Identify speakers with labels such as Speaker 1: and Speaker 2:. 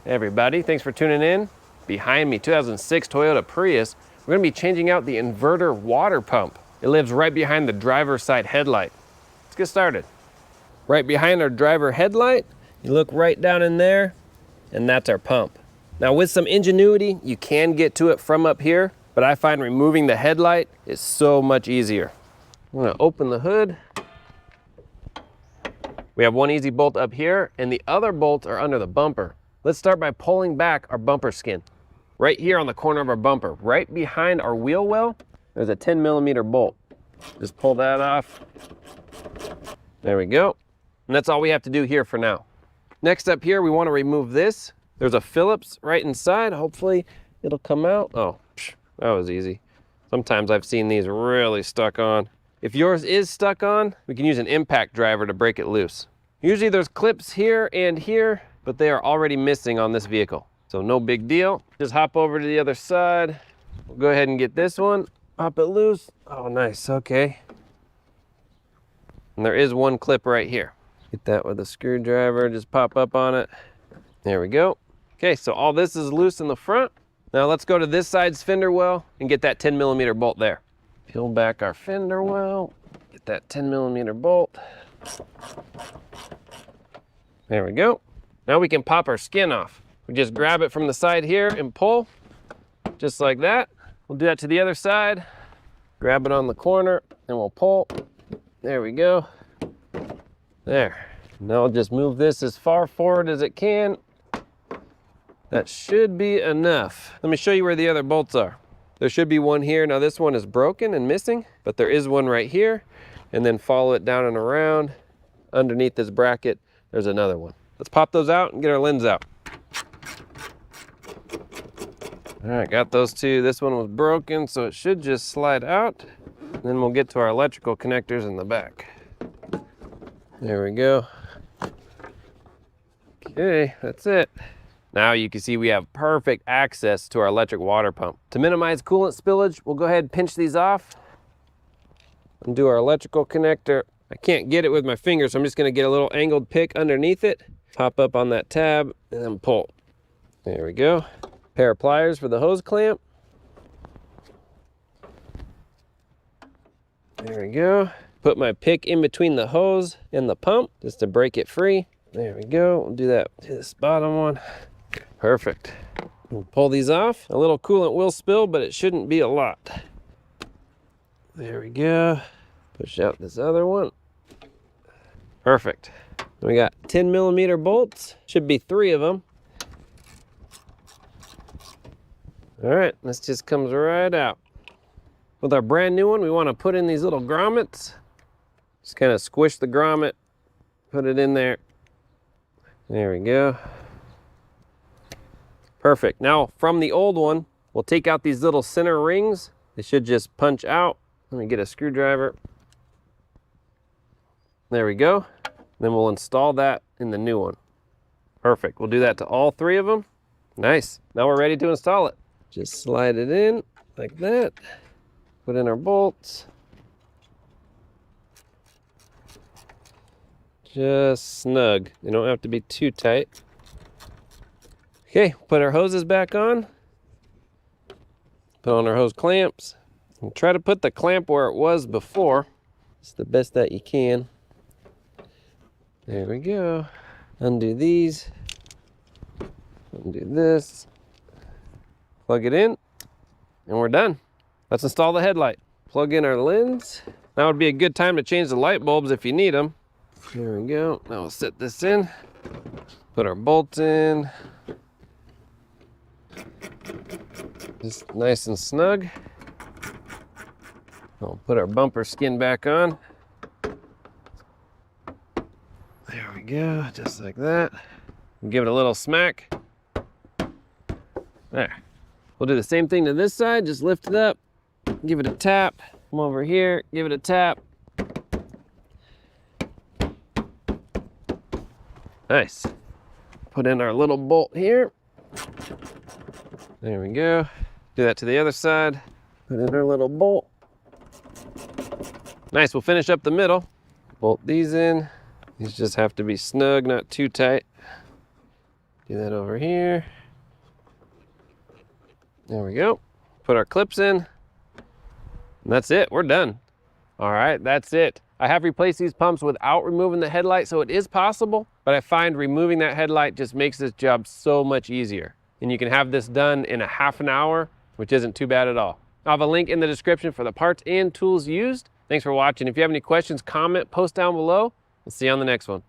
Speaker 1: Hey everybody, thanks for tuning in. Behind me, 2006 Toyota Prius. We're gonna be changing out the inverter water pump. It lives right behind the driver's side headlight. Let's get started. Right behind our driver headlight, you look right down in there, and that's our pump. Now with some ingenuity, you can get to it from up here, but I find removing the headlight is so much easier. I'm gonna open the hood. We have one easy bolt up here, and the other bolts are under the bumper. Let's start by pulling back our bumper skin. Right here on the corner of our bumper, right behind our wheel well, there's a 10mm bolt. Just pull that off. There we go. And that's all we have to do here for now. Next up here, we want to remove this. There's a Phillips right inside. Hopefully it'll come out. Oh, that was easy. Sometimes I've seen these really stuck on. If yours is stuck on, we can use an impact driver to break it loose. Usually there's clips here and here, but they are already missing on this vehicle. So no big deal. Just hop over to the other side. We'll go ahead and get this one. Pop it loose. Oh, nice, okay. And there is one clip right here. Get that with a screwdriver, just pop up on it. There we go. Okay, so all this is loose in the front. Now let's go to this side's fender well and get that 10mm bolt there. Peel back our fender well, get that 10mm bolt. There we go. Now we can pop our skin off. We just grab it from the side here and pull, just like that. We'll do that to the other side. Grab it on the corner and we'll pull. There we go. There. Now I'll just move this as far forward as it can. That should be enough. Let me show you where the other bolts are. There should be one here. Now this one is broken and missing, but there is one right here. And then follow it down and around. Underneath this bracket, there's another one. Let's pop those out and get our lens out. All right, got those two. This one was broken, so it should just slide out. And then we'll get to our electrical connectors in the back. There we go. Okay, that's it. Now you can see we have perfect access to our electric water pump. To minimize coolant spillage, we'll go ahead and pinch these off. Undo our electrical connector. I can't get it with my finger, so I'm just gonna get a little angled pick underneath it. Pop up on that tab and then pull. There we go. Pair of pliers for the hose clamp. There we go. Put my pick in between the hose and the pump just to break it free. There we go. We'll do that to this bottom one. Perfect. We'll pull these off. A little coolant will spill, but it shouldn't be a lot. There we go. Push out this other one. Perfect. We got 10mm bolts. Should be 3 of them. All right, this just comes right out. With our brand new one, we want to put in these little grommets. Just kind of squish the grommet, put it in there. There we go. Perfect. Now, from the old one, we'll take out these little center rings. They should just punch out. Let me get a screwdriver. There we go. Then we'll install that in the new one. Perfect. We'll do that to all 3 of them. Nice. Now we're ready to install it. Just slide it in like that. Put in our bolts. Just snug. They don't have to be too tight. Okay, put our hoses back on. Put on our hose clamps. And try to put the clamp where it was before. It's the best that you can. There we go. Undo these. Undo this. Plug it in. And we're done. Let's install the headlight. Plug in our lens. Now would be a good time to change the light bulbs if you need them. There we go. Now we'll set this in. Put our bolts in. Just nice and snug. We'll put our bumper skin back on. There we go, just like that. Give it a little smack. There. We'll do the same thing to this side. Just lift it up, give it a tap. Come over here, give it a tap. Nice. Put in our little bolt here. There we go. Do that to the other side. Put in our little bolt. Nice, we'll finish up the middle. Bolt these in. These just have to be snug, not too tight. Do that over here. There we go. Put our clips in. And that's it, we're done. All right, that's it. I have replaced these pumps without removing the headlight, so it is possible, but I find removing that headlight just makes this job so much easier. And you can have this done in a half an hour, which isn't too bad at all. I'll have a link in the description for the parts and tools used. Thanks for watching. If you have any questions, comment, post down below. We'll see you on the next one.